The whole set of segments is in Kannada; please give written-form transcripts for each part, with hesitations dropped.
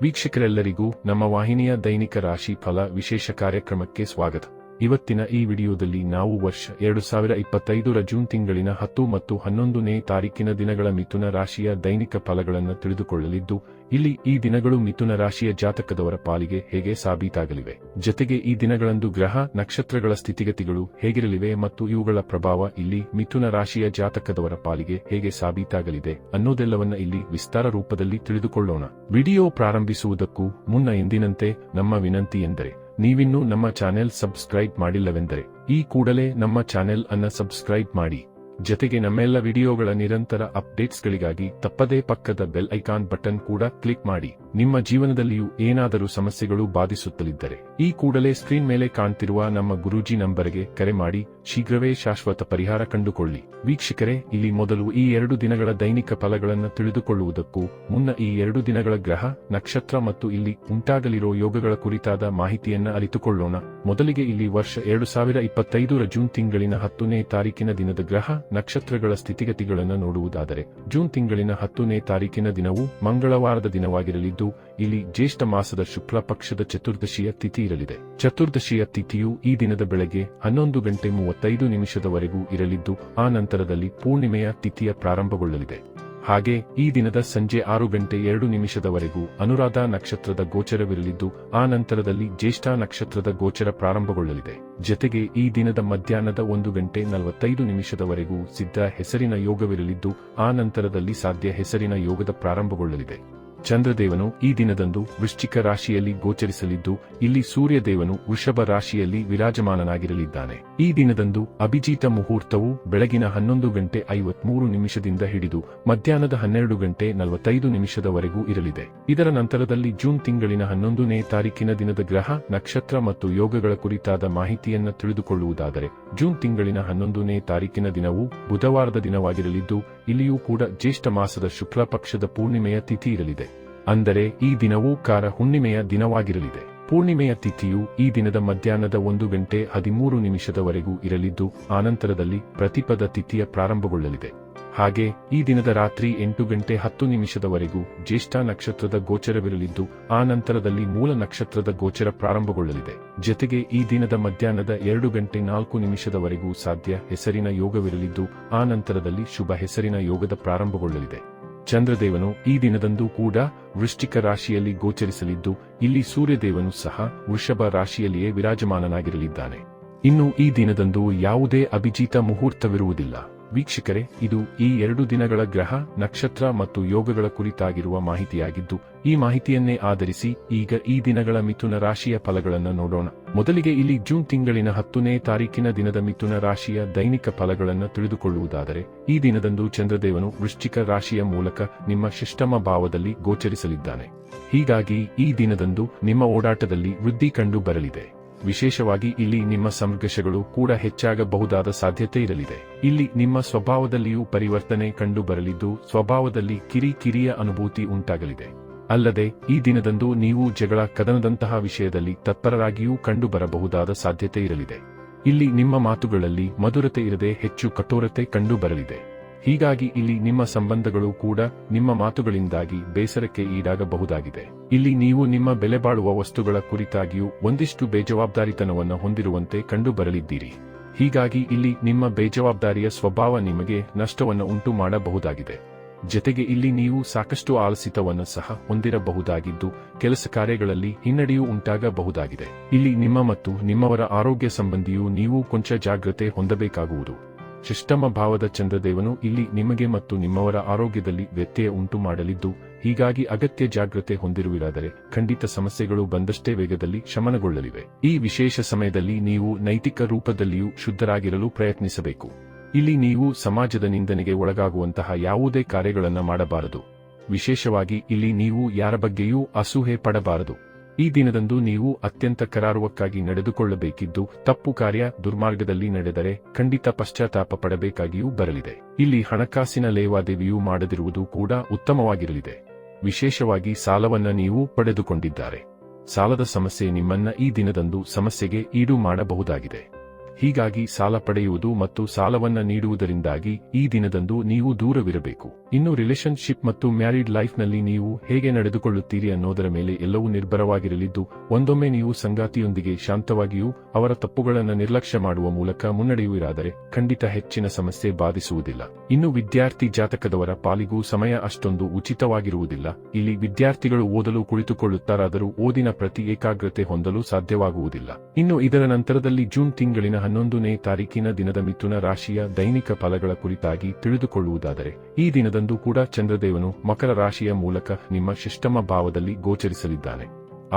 ವೀಕ್ಷಕರೆಲ್ಲರಿಗೂ ನಮ್ಮ ವಾಹಿನಿಯ ದೈನಿಕ ರಾಶಿ ಫಲ ವಿಶೇಷ ಕಾರ್ಯಕ್ರಮಕ್ಕೆ ಸ್ವಾಗತ. ಇವತ್ತಿನ ಈ ವಿಡಿಯೋದಲ್ಲಿ ನಾವು ವರ್ಷ 2025ರ ಜೂನ್ ತಿಂಗಳಿನ 10 ಮತ್ತು 11ನೇ ತಾರೀಕಿನ ದಿನಗಳ ಮಿಥುನ ರಾಶಿಯ ದೈನಿಕ ಫಲಗಳನ್ನು ತಿಳಿದುಕೊಳ್ಳಲಿದ್ದು, ಇಲ್ಲಿ ಈ ದಿನಗಳು ಮಿಥುನ ರಾಶಿಯ ಜಾತಕದವರ ಪಾಲಿಗೆ ಹೇಗೆ ಸಾಬೀತಾಗಲಿವೆ, ಜೊತೆಗೆ ಈ ದಿನಗಳಂದು ಗ್ರಹ ನಕ್ಷತ್ರಗಳ ಸ್ಥಿತಿಗತಿಗಳು ಹೇಗಿರಲಿವೆ ಮತ್ತು ಇವುಗಳ ಪ್ರಭಾವ ಇಲ್ಲಿ ಮಿಥುನ ರಾಶಿಯ ಜಾತಕದವರ ಪಾಲಿಗೆ ಹೇಗೆ ಸಾಬೀತಾಗಲಿದೆ ಅನ್ನೋದೆಲ್ಲವನ್ನ ಇಲ್ಲಿ ವಿಸ್ತಾರ ರೂಪದಲ್ಲಿ ತಿಳಿದುಕೊಳ್ಳೋಣ. ವಿಡಿಯೋ ಪ್ರಾರಂಭಿಸುವುದಕ್ಕೂ ಮುನ್ನ ಎಂದಿನಂತೆ ನಮ್ಮ ವಿನಂತಿ ಎಂದರೆ, ನೀವಿನ್ನೂ ನಮ್ಮ ಚಾನೆಲ್ ಸಬ್ಸ್ಕ್ರೈಬ್ ಮಾಡಿಲ್ಲವೆಂದರೆ ಈ ಕೂಡಲೇ ನಮ್ಮ ಚಾನೆಲ್ ಅನ್ನು ಸಬ್ಸ್ಕ್ರೈಬ್ ಮಾಡಿ. ಜೊತೆಗೆ ನಮ್ಮೆಲ್ಲ ವಿಡಿಯೋಗಳ ನಿರಂತರ ಅಪ್ಡೇಟ್ಸ್ಗಳಿಗಾಗಿ ತಪ್ಪದೇ ಪಕ್ಕದ ಬೆಲ್ ಐಕಾನ್ ಬಟನ್ ಕೂಡ ಕ್ಲಿಕ್ ಮಾಡಿ. ನಿಮ್ಮ ಜೀವನದಲ್ಲಿಯೂ ಏನಾದರೂ ಸಮಸ್ಯೆಗಳು ಬಾಧಿಸುತ್ತಲಿದ್ದರೆ ಈ ಕೂಡಲೇ ಸ್ಕ್ರೀನ್ ಮೇಲೆ ಕಾಣ್ತಿರುವ ನಮ್ಮ ಗುರೂಜಿ ನಂಬರ್ಗೆ ಕರೆ ಮಾಡಿ ಶೀಘ್ರವೇ ಶಾಶ್ವತ ಪರಿಹಾರ ಕಂಡುಕೊಳ್ಳಿ. ವೀಕ್ಷಕರೇ, ಇಲ್ಲಿ ಮೊದಲು ಈ 2 ದಿನಗಳ ದೈನಿಕ ಫಲಗಳನ್ನು ತಿಳಿದುಕೊಳ್ಳುವುದಕ್ಕೂ ಮುನ್ನ ಈ 2 ದಿನಗಳ ಗ್ರಹ ನಕ್ಷತ್ರ ಮತ್ತು ಇಲ್ಲಿ ಉಂಟಾಗಲಿರೋ ಯೋಗಗಳ ಕುರಿತಾದ ಮಾಹಿತಿಯನ್ನ ಅರಿತುಕೊಳ್ಳೋಣ. ಮೊದಲಿಗೆ ಇಲ್ಲಿ ವರ್ಷ 2025ರ ಜೂನ್ ತಿಂಗಳಿನ 10ನೇ ತಾರೀಕಿನ ದಿನದ ಗ್ರಹ ನಕ್ಷತ್ರಗಳ ಸ್ಥಿತಿಗತಿಗಳನ್ನು ನೋಡುವುದಾದರೆ, ಜೂನ್ ತಿಂಗಳಿನ 10ನೇ ತಾರೀಕಿನ ದಿನವು ಮಂಗಳವಾರದ ದಿನವಾಗಿರಲಿದ್ದು, ಇಲ್ಲಿ ಜ್ಯೇಷ್ಠ ಮಾಸದ ಶುಕ್ಲ ಪಕ್ಷದ ಚತುರ್ದಶಿಯ ತಿಥಿ ಇರಲಿದೆ. ಚತುರ್ದಶಿಯ ತಿಥಿಯು ಈ ದಿನದ ಬೆಳಗ್ಗೆ 11:35 ಇರಲಿದ್ದು, ಆ ನಂತರದಲ್ಲಿ ಪೂರ್ಣಿಮೆಯ ತಿಥಿಯ ಪ್ರಾರಂಭಗೊಳ್ಳಲಿದೆ. ಹಾಗೆ ಈ ದಿನದ ಸಂಜೆ 6:02 ಅನುರಾಧ ನಕ್ಷತ್ರದ ಗೋಚರವಿರಲಿದ್ದು, ಆ ನಂತರದಲ್ಲಿ ಜ್ಯೇಷ್ಠ ನಕ್ಷತ್ರದ ಗೋಚರ ಪ್ರಾರಂಭಗೊಳ್ಳಲಿದೆ. ಜೊತೆಗೆ ಈ ದಿನದ ಮಧ್ಯಾಹ್ನದ 1:45 ಸಿದ್ಧ ಹೆಸರಿನ ಯೋಗವಿರಲಿದ್ದು, ಆ ನಂತರದಲ್ಲಿ ಸಾಧ್ಯ ಹೆಸರಿನ ಯೋಗದ ಪ್ರಾರಂಭಗೊಳ್ಳಲಿದೆ. ಚಂದ್ರದೇವನು ಈ ದಿನದಂದು ವೃಶ್ಚಿಕ ರಾಶಿಯಲ್ಲಿ ಗೋಚರಿಸಲಿದ್ದು, ಇಲ್ಲಿ ಸೂರ್ಯದೇವನು ವೃಷಭ ರಾಶಿಯಲ್ಲಿ ವಿರಾಜಮಾನನಾಗಿರಲಿದ್ದಾನೆ. ಈ ದಿನದಂದು ಅಭಿಜಿತ ಮುಹೂರ್ತವು ಬೆಳಗಿನ 11:53 ಹಿಡಿದು ಮಧ್ಯಾಹ್ನದ 12:45 ಇರಲಿದೆ. ಇದರ ನಂತರದಲ್ಲಿ ಜೂನ್ ತಿಂಗಳಿನ 11ನೇ ತಾರೀಕಿನ ದಿನದ ಗ್ರಹ ನಕ್ಷತ್ರ ಮತ್ತು ಯೋಗಗಳ ಕುರಿತಾದ ಮಾಹಿತಿಯನ್ನ ತಿಳಿದುಕೊಳ್ಳುವುದಾದರೆ, ಜೂನ್ ತಿಂಗಳಿನ 11ನೇ ತಾರೀಕಿನ ದಿನವು ಬುಧವಾರದ ದಿನವಾಗಿರಲಿದ್ದು, ಇಲ್ಲಿಯೂ ಕೂಡ ಜ್ಯೇಷ್ಠ ಮಾಸದ ಶುಕ್ಲ ಪಕ್ಷದ ಪೂರ್ಣಿಮೆಯ ತಿಥಿ ಇರಲಿದೆ. ಅಂದರೆ ಈ ದಿನವೂ ಕಾರ ಹುಣ್ಣಿಮೆಯ ದಿನವಾಗಿರಲಿದೆ. ಪೂರ್ಣಿಮೆಯ ತಿಥಿಯು ಈ ದಿನದ ಮಧ್ಯಾಹ್ನದ 1:13 ಇರಲಿದ್ದು, ಆನಂತರದಲ್ಲಿ ಪ್ರತಿಪದ ತಿಥಿಯ ಪ್ರಾರಂಭಗೊಳ್ಳಲಿದೆ. ಹಾಗೆ ಈ ದಿನದ ರಾತ್ರಿ 8:10 ಜ್ಯೇಷ್ಠ ನಕ್ಷತ್ರದ ಗೋಚರವಿರಲಿದ್ದು, ಆ ನಂತರದಲ್ಲಿ ಮೂಲ ನಕ್ಷತ್ರದ ಗೋಚರ ಪ್ರಾರಂಭಗೊಳ್ಳಲಿದೆ. ಜೊತೆಗೆ ಈ ದಿನದ ಮಧ್ಯಾಹ್ನದ 2:04 ಸಾಧ್ಯ ಹೆಸರಿನ ಯೋಗವಿರಲಿದ್ದು, ಆ ನಂತರದಲ್ಲಿ ಶುಭ ಹೆಸರಿನ ಯೋಗದ ಪ್ರಾರಂಭಗೊಳ್ಳಲಿದೆ. ಚಂದ್ರದೇವನು ಈ ದಿನದಂದು ಕೂಡ ವೃಶ್ಚಿಕ ರಾಶಿಯಲ್ಲಿ ಗೋಚರಿಸಲಿದ್ದು, ಇಲ್ಲಿ ಸೂರ್ಯದೇವನು ಸಹ ವೃಷಭ ರಾಶಿಯಲ್ಲಿಯೇ ವಿರಾಜಮಾನನಾಗಿರಲಿದ್ದಾನೆ. ಇನ್ನು ಈ ದಿನದಂದು ಯಾವುದೇ ಅಭಿಜಿತ ಮುಹೂರ್ತವಿರುವುದಿಲ್ಲ. ವೀಕ್ಷಕರೇ, ಇದು ಈ 2 ದಿನಗಳ ಗ್ರಹ ನಕ್ಷತ್ರ ಮತ್ತು ಯೋಗಗಳ ಕುರಿತಾಗಿರುವ ಮಾಹಿತಿಯಾಗಿದ್ದು, ಈ ಮಾಹಿತಿಯನ್ನೇ ಆಧರಿಸಿ ಈಗ ಈ ದಿನಗಳ ಮಿಥುನ ರಾಶಿಯ ಫಲಗಳನ್ನು ನೋಡೋಣ. ಮೊದಲಿಗೆ ಇಲ್ಲಿ ಜೂನ್ ತಿಂಗಳಿನ 10ನೇ ತಾರೀಕಿನ ದಿನದ ಮಿಥುನ ರಾಶಿಯ ದೈನಿಕ ಫಲಗಳನ್ನು ತಿಳಿದುಕೊಳ್ಳುವುದಾದರೆ, ಈ ದಿನದಂದು ಚಂದ್ರದೇವನು ವೃಶ್ಚಿಕ ರಾಶಿಯ ಮೂಲಕ ನಿಮ್ಮ ಷಷ್ಠಮ ಭಾವದಲ್ಲಿ ಗೋಚರಿಸಲಿದ್ದಾನೆ. ಹೀಗಾಗಿ ಈ ದಿನದಂದು ನಿಮ್ಮ ಓಡಾಟದಲ್ಲಿ ವೃದ್ಧಿ ಕಂಡು ಬರಲಿದೆ. ವಿಶೇಷವಾಗಿ ಇಲ್ಲಿ ನಿಮ್ಮ ಸಂಘರ್ಷಗಳು ಕೂಡ ಹೆಚ್ಚಾಗಬಹುದಾದ ಸಾಧ್ಯತೆ ಇರಲಿದೆ. ಇಲ್ಲಿ ನಿಮ್ಮ ಸ್ವಭಾವದಲ್ಲಿಯೂ ಪರಿವರ್ತನೆ ಕಂಡು ಬರಲಿದ್ದು, ಸ್ವಭಾವದಲ್ಲಿ ಕಿರಿಕಿರಿಯ ಅನುಭೂತಿ ಉಂಟಾಗಲಿದೆ. ಅಲ್ಲದೆ ಈ ದಿನದಂದು ನೀವು ಜಗಳ ಕದನದಂತಹ ವಿಷಯದಲ್ಲಿ ತತ್ಪರರಾಗಿಯೂ ಕಂಡು ಬರಬಹುದಾದ ಸಾಧ್ಯತೆ ಇರಲಿದೆ. ಇಲ್ಲಿ ನಿಮ್ಮ ಮಾತುಗಳಲ್ಲಿ ಮಧುರತೆ ಇರದೆ ಹೆಚ್ಚು ಕಠೋರತೆ ಕಂಡು ಬರಲಿದೆ. ಹೀಗಾಗಿ ಇಲ್ಲಿ ನಿಮ್ಮ ಸಂಬಂಧಗಳು ಕೂಡ ನಿಮ್ಮ ಮಾತುಗಳಿಂದಾಗಿ ಬೇಸರಕ್ಕೆ ಈಡಾಗಬಹುದಾಗಿದೆ. ಇಲ್ಲಿ ನೀವು ನಿಮ್ಮ ಬೆಲೆ ಬಾಳುವ ವಸ್ತುಗಳ ಕುರಿತಾಗಿಯೂ ಒಂದಿಷ್ಟು ಬೇಜವಾಬ್ದಾರಿತನವನ್ನು ಹೊಂದಿರುವಂತೆ ಕಂಡು ಬರಲಿದ್ದೀರಿ. ಹೀಗಾಗಿ ಇಲ್ಲಿ ನಿಮ್ಮ ಬೇಜವಾಬ್ದಾರಿಯ ಸ್ವಭಾವ ನಿಮಗೆ ನಷ್ಟವನ್ನು ಉಂಟು ಮಾಡಬಹುದಾಗಿದೆ. ಜೊತೆಗೆ ಇಲ್ಲಿ ನೀವು ಸಾಕಷ್ಟು ಆಲಸಿತವನ್ನು ಸಹ ಹೊಂದಿರಬಹುದಾಗಿದ್ದು, ಕೆಲಸ ಕಾರ್ಯಗಳಲ್ಲಿ ಹಿನ್ನಡೆಯೂ ಉಂಟಾಗಬಹುದಾಗಿದೆ. ಇಲ್ಲಿ ನಿಮ್ಮ ಮತ್ತು ನಿಮ್ಮವರ ಆರೋಗ್ಯ ಸಂಬಂಧಿಯೂ ನೀವು ಕೊಂಚ ಜಾಗ್ರತೆ ಹೊಂದಬೇಕಾಗುವುದು. ಷಷ್ಠಮ ಭಾವದ ಚಂದ್ರದೇವನು ಇಲ್ಲಿ ನಿಮಗೆ ಮತ್ತು ನಿಮ್ಮವರ ಆರೋಗ್ಯದಲ್ಲಿ ವ್ಯತ್ಯಯ ಉಂಟು ಮಾಡಲಿದ್ದು, ಹೀಗಾಗಿ ಅಗತ್ಯ ಜಾಗ್ರತೆ ಹೊಂದಿರುವಿರಾದರೆ ಖಂಡಿತ ಸಮಸ್ಯೆಗಳು ಬಂದಷ್ಟೇ ವೇಗದಲ್ಲಿ ಶಮನಗೊಳ್ಳಲಿವೆ. ಈ ವಿಶೇಷ ಸಮಯದಲ್ಲಿ ನೀವು ನೈತಿಕ ರೂಪದಲ್ಲಿಯೂ ಶುದ್ಧರಾಗಿರಲು ಪ್ರಯತ್ನಿಸಬೇಕು. ಇಲ್ಲಿ ನೀವು ಸಮಾಜದ ನಿಂದನೆಗೆ ಒಳಗಾಗುವಂತಹ ಯಾವುದೇ ಕಾರ್ಯಗಳನ್ನು ಮಾಡಬಾರದು. ವಿಶೇಷವಾಗಿ ಇಲ್ಲಿ ನೀವು ಯಾರ ಬಗ್ಗೆಯೂ ಅಸೂಹೆ ಪಡಬಾರದು. ಈ ದಿನದಂದು ನೀವು ಅತ್ಯಂತ ಕರಾರುವಕ್ಕಾಗಿ ನಡೆದುಕೊಳ್ಳಬೇಕಿದ್ದು, ತಪ್ಪು ಕಾರ್ಯ ದುರ್ಮಾರ್ಗದಲ್ಲಿ ನಡೆದರೆ ಖಂಡಿತ ಪಶ್ಚಾತ್ತಾಪ ಪಡಬೇಕಾಗಿಯೂ ಬರಲಿದೆ. ಇಲ್ಲಿ ಹಣಕಾಸಿನ ಲೇವಾದೇವಿಯೂ ಮಾಡದಿರುವುದು ಕೂಡ ಉತ್ತಮವಾಗಿರಲಿದೆ. ವಿಶೇಷವಾಗಿ ಸಾಲವನ್ನ ನೀವು ಪಡೆದುಕೊಂಡಿದ್ದಾರೆ. ಸಾಲದ ಸಮಸ್ಯೆ ನಿಮ್ಮನ್ನ ಈ ದಿನದಂದು ಸಮಸ್ಯೆಗೆ ಈಡು ಮಾಡಬಹುದಾಗಿದೆ. ಹೀಗಾಗಿ ಸಾಲ ಪಡೆಯುವುದು ಮತ್ತು ಸಾಲವನ್ನ ನೀಡುವುದರಿಂದಾಗಿ ಈ ದಿನದಂದು ನೀವು ದೂರವಿರಬೇಕು. ಇನ್ನು ರಿಲೇಶನ್ಶಿಪ್ ಮತ್ತು ಮ್ಯಾರಿಡ್ ಲೈಫ್ನಲ್ಲಿ ನೀವು ಹೇಗೆ ನಡೆದುಕೊಳ್ಳುತ್ತೀರಿ ಅನ್ನೋದರ ಮೇಲೆ ಎಲ್ಲವೂ ನಿರ್ಭರವಾಗಿರಲಿದ್ದು, ಒಂದೊಮ್ಮೆ ನೀವು ಸಂಗಾತಿಯೊಂದಿಗೆ ಶಾಂತವಾಗಿಯೂ ಅವರ ತಪ್ಪುಗಳನ್ನು ನಿರ್ಲಕ್ಷ್ಯ ಮಾಡುವ ಮೂಲಕ ಮುನ್ನಡೆಯುವಿರಾದರೆ ಖಂಡಿತ ಹೆಚ್ಚಿನ ಸಮಸ್ಯೆ ಬಾಧಿಸುವುದಿಲ್ಲ. ಇನ್ನು ವಿದ್ಯಾರ್ಥಿ ಜಾತಕದವರ ಪಾಲಿಗೂ ಸಮಯ ಅಷ್ಟೊಂದು ಉಚಿತವಾಗಿರುವುದಿಲ್ಲ. ಇಲ್ಲಿ ವಿದ್ಯಾರ್ಥಿಗಳು ಓದಲು ಕುಳಿತುಕೊಳ್ಳುತ್ತಾರಾದರೂ ಓದಿನ ಪ್ರತಿ ಏಕಾಗ್ರತೆ ಹೊಂದಲು ಸಾಧ್ಯವಾಗುವುದಿಲ್ಲ. ಇನ್ನು ಇದರ ನಂತರದಲ್ಲಿ ಜೂನ್ ತಿಂಗಳಿನ 11ನೇ ತಾರೀಕಿನ ದಿನದ ಮಿಥುನ ರಾಶಿಯ ದೈನಿಕ ಫಲಗಳ ಕುರಿತಾಗಿ ತಿಳಿದುಕೊಳ್ಳುವುದಾದರೆ, ಈ ದಿನದಂದು ಕೂಡ ಚಂದ್ರದೇವನು ಮಕರ ರಾಶಿಯ ಮೂಲಕ ನಿಮ್ಮ ಷಷ್ಠಮ ಭಾವದಲ್ಲಿ ಗೋಚರಿಸಲಿದ್ದಾನೆ.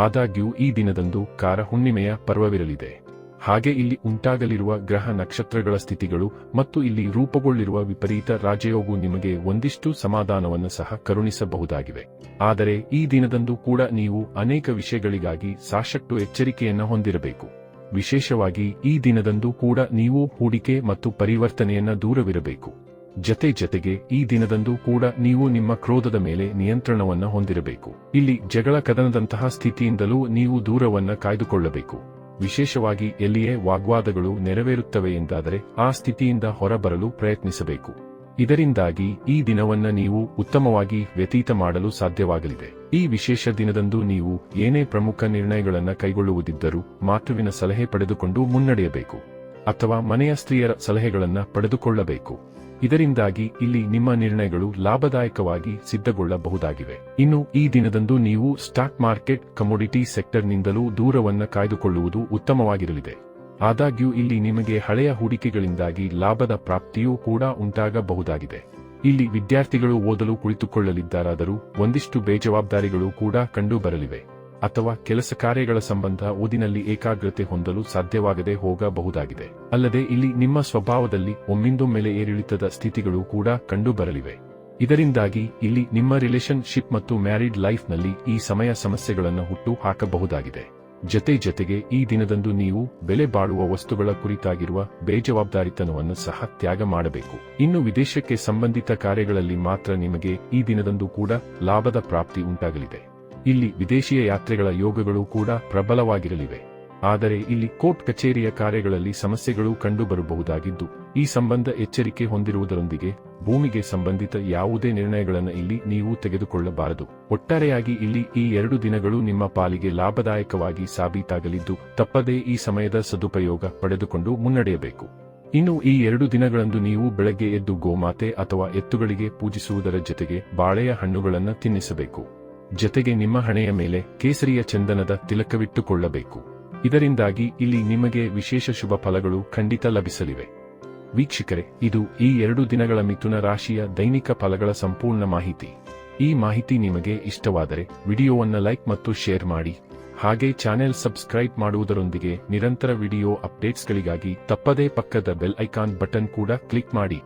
ಆದಾಗ್ಯೂ ಈ ದಿನದಂದು ಕಾರ ಹುಣ್ಣಿಮೆಯ ಪರ್ವವಿರಲಿದೆ. ಹಾಗೆ ಇಲ್ಲಿ ಉಂಟಾಗಲಿರುವ ಗ್ರಹ ನಕ್ಷತ್ರಗಳ ಸ್ಥಿತಿಗಳು ಮತ್ತು ಇಲ್ಲಿ ರೂಪುಗೊಳ್ಳಿರುವ ವಿಪರೀತ ರಾಜಯೋಗವು ನಿಮಗೆ ಒಂದಿಷ್ಟು ಸಮಾಧಾನವನ್ನು ಸಹ ಕರುಣಿಸಬಹುದಾಗಿವೆ. ಆದರೆ ಈ ದಿನದಂದು ಕೂಡ ನೀವು ಅನೇಕ ವಿಷಯಗಳಿಗಾಗಿ ಸಾಕಷ್ಟು ಎಚ್ಚರಿಕೆಯನ್ನು ಹೊಂದಿರಬೇಕು. ವಿಶೇಷವಾಗಿ ಈ ದಿನದಂದು ಕೂಡ ನೀವು ಹೂಡಿಕೆ ಮತ್ತು ಪರಿವರ್ತನೆಯನ್ನ ದೂರವಿರಬೇಕು. ಜತೆಗೆ ಈ ದಿನದಂದು ಕೂಡ ನೀವು ನಿಮ್ಮ ಕ್ರೋಧದ ಮೇಲೆ ನಿಯಂತ್ರಣವನ್ನ ಹೊಂದಿರಬೇಕು. ಇಲ್ಲಿ ಜಗಳ ಕದನದಂತಹ ಸ್ಥಿತಿಯಿಂದಲೂ ನೀವು ದೂರವನ್ನ ಕಾಯ್ದುಕೊಳ್ಳಬೇಕು. ವಿಶೇಷವಾಗಿ ಎಲ್ಲಿಯೇ ವಾಗ್ವಾದಗಳು ನೆರವೇರುತ್ತವೆ ಎಂದಾದರೆ ಆ ಸ್ಥಿತಿಯಿಂದ ಹೊರಬರಲು ಪ್ರಯತ್ನಿಸಬೇಕು. ಇದರಿಂದಾಗಿ ಈ ದಿನವನ್ನ ನೀವು ಉತ್ತಮವಾಗಿ ವ್ಯತೀತ ಮಾಡಲು ಸಾಧ್ಯವಾಗಲಿದೆ. ಈ ವಿಶೇಷ ದಿನದಂದು ನೀವು ಏನೇ ಪ್ರಮುಖ ನಿರ್ಣಯಗಳನ್ನು ಕೈಗೊಳ್ಳುವುದಿದ್ದರೂ ಮಾತೃವಿನ ಸಲಹೆ ಪಡೆದುಕೊಂಡು ಮುನ್ನಡೆಯಬೇಕು, ಅಥವಾ ಮನೆಯ ಸ್ತ್ರೀಯರ ಸಲಹೆಗಳನ್ನು ಪಡೆದುಕೊಳ್ಳಬೇಕು. ಇದರಿಂದಾಗಿ ಇಲ್ಲಿ ನಿಮ್ಮ ನಿರ್ಣಯಗಳು ಲಾಭದಾಯಕವಾಗಿ ಸಿದ್ಧಗೊಳ್ಳಬಹುದಾಗಿವೆ. ಇನ್ನು ಈ ದಿನದಂದು ನೀವು ಸ್ಟಾಕ್ ಮಾರ್ಕೆಟ್, ಕಮೋಡಿಟಿ ಸೆಕ್ಟರ್ನಿಂದಲೂ ದೂರವನ್ನ ಕಾಯ್ದುಕೊಳ್ಳುವುದು ಉತ್ತಮವಾಗಿರಲಿದೆ. ಆದಾಗ್ಯೂ ಇಲ್ಲಿ ನಿಮಗೆ ಹಳೆಯ ಹೂಡಿಕೆಗಳಿಂದಾಗಿ ಲಾಭದ ಪ್ರಾಪ್ತಿಯೂ ಕೂಡ ಉಂಟಾಗಬಹುದಾಗಿದೆ. ಇಲ್ಲಿ ವಿದ್ಯಾರ್ಥಿಗಳು ಓದಲು ಕುಳಿತುಕೊಳ್ಳಲಿದ್ದಾರಾದರೂ ಒಂದಿಷ್ಟು ಬೇಜವಾಬ್ದಾರಿಗಳು ಕೂಡ ಕಂಡುಬರಲಿವೆ, ಅಥವಾ ಕೆಲಸ ಕಾರ್ಯಗಳ ಸಂಬಂಧ ಓದಿನಲ್ಲಿ ಏಕಾಗ್ರತೆ ಹೊಂದಲು ಸಾಧ್ಯವಾಗದೆ ಹೋಗಬಹುದಾಗಿದೆ. ಅಲ್ಲದೆ ಇಲ್ಲಿ ನಿಮ್ಮ ಸ್ವಭಾವದಲ್ಲಿ ಒಮ್ಮಿಂದೊಮ್ಮೆಲೆ ಏರಿಳಿತದ ಸ್ಥಿತಿಗಳು ಕೂಡ ಕಂಡುಬರಲಿವೆ. ಇದರಿಂದಾಗಿ ಇಲ್ಲಿ ನಿಮ್ಮ ರಿಲೇಶನ್ಶಿಪ್ ಮತ್ತು ಮ್ಯಾರಿಡ್ ಲೈಫ್ನಲ್ಲಿ ಈ ಸಮಯ ಸಮಸ್ಯೆಗಳನ್ನು ಹುಟ್ಟು ಹಾಕಬಹುದಾಗಿದೆ. ಜತೆಗೆ ಈ ದಿನದಂದು ನೀವು ಬೆಲೆ ಬಾಳುವ ವಸ್ತುಗಳ ಕುರಿತಾಗಿರುವ ಬೇಜವಾಬ್ದಾರಿತನವನ್ನು ಸಹ ತ್ಯಾಗ ಮಾಡಬೇಕು. ಇನ್ನು ವಿದೇಶಕ್ಕೆ ಸಂಬಂಧಿತ ಕಾರ್ಯಗಳಲ್ಲಿ ಮಾತ್ರ ನಿಮಗೆ ಈ ದಿನದಂದು ಕೂಡ ಲಾಭದ ಪ್ರಾಪ್ತಿ ಉಂಟಾಗಲಿದೆ. ಇಲ್ಲಿ ವಿದೇಶೀಯ ಯಾತ್ರೆಗಳ ಯೋಗಗಳು ಕೂಡ ಪ್ರಬಲವಾಗಿರಲಿವೆ. ಆದರೆ ಇಲ್ಲಿ ಕೋರ್ಟ್ ಕಚೇರಿಯ ಕಾರ್ಯಗಳಲ್ಲಿ ಸಮಸ್ಯೆಗಳು ಕಂಡುಬರಬಹುದಾಗಿದ್ದು, ಈ ಸಂಬಂಧ ಎಚ್ಚರಿಕೆ ಹೊಂದಿರುವುದರೊಂದಿಗೆ ಭೂಮಿಗೆ ಸಂಬಂಧಿತ ಯಾವುದೇ ನಿರ್ಣಯಗಳನ್ನು ಇಲ್ಲಿ ನೀವು ತೆಗೆದುಕೊಳ್ಳಬಾರದು. ಒಟ್ಟಾರೆಯಾಗಿ ಇಲ್ಲಿ ಈ 2 ದಿನಗಳು ನಿಮ್ಮ ಪಾಲಿಗೆ ಲಾಭದಾಯಕವಾಗಿ ಸಾಬೀತಾಗಲಿದ್ದು, ತಪ್ಪದೇ ಈ ಸಮಯದ ಸದುಪಯೋಗ ಪಡೆದುಕೊಂಡು ಮುನ್ನಡೆಯಬೇಕು. ಇನ್ನು ಈ 2 ದಿನಗಳಂದು ನೀವು ಬೆಳಗ್ಗೆ ಎದ್ದು ಗೋಮಾತೆ ಅಥವಾ ಎತ್ತುಗಳಿಗೆ ಪೂಜಿಸುವುದರ ಜೊತೆಗೆ ಬಾಳೆಯ ಹಣ್ಣುಗಳನ್ನು ತಿನ್ನಿಸಬೇಕು. ಜತೆಗೆ ನಿಮ್ಮ ಹಣೆಯ ಮೇಲೆ ಕೇಸರಿಯ ಚಂದನದ ತಿಲಕವಿಟ್ಟುಕೊಳ್ಳಬೇಕು. ಇದರಿಂದಾಗಿ ಇಲ್ಲಿ ನಿಮಗೆ ವಿಶೇಷ ಶುಭ ಫಲಗಳು ಖಂಡಿತ ಲಭಿಸಲಿವೆ. ವೀಕ್ಷಕರೇ, ಇದು ಈ 2 ದಿನಗಳ ಮಿಥುನ ರಾಶಿಯ ದೈನಿಕ ಫಲಗಳ ಸಂಪೂರ್ಣ ಮಾಹಿತಿ. ಈ ಮಾಹಿತಿ ನಿಮಗೆ ಇಷ್ಟವಾದರೆ ವಿಡಿಯೋವನ್ನು ಲೈಕ್ ಮತ್ತು ಶೇರ್ ಮಾಡಿ. ಹಾಗೆ ಚಾನೆಲ್ ಸಬ್ಸ್ಕ್ರೈಬ್ ಮಾಡುವುದರೊಂದಿಗೆ ನಿರಂತರ ವಿಡಿಯೋ ಅಪ್ಡೇಟ್ಸ್ಗಳಿಗಾಗಿ ತಪ್ಪದೇ ಪಕ್ಕದ ಬೆಲ್ ಐಕಾನ್ ಬಟನ್ ಕೂಡ ಕ್ಲಿಕ್ ಮಾಡಿ.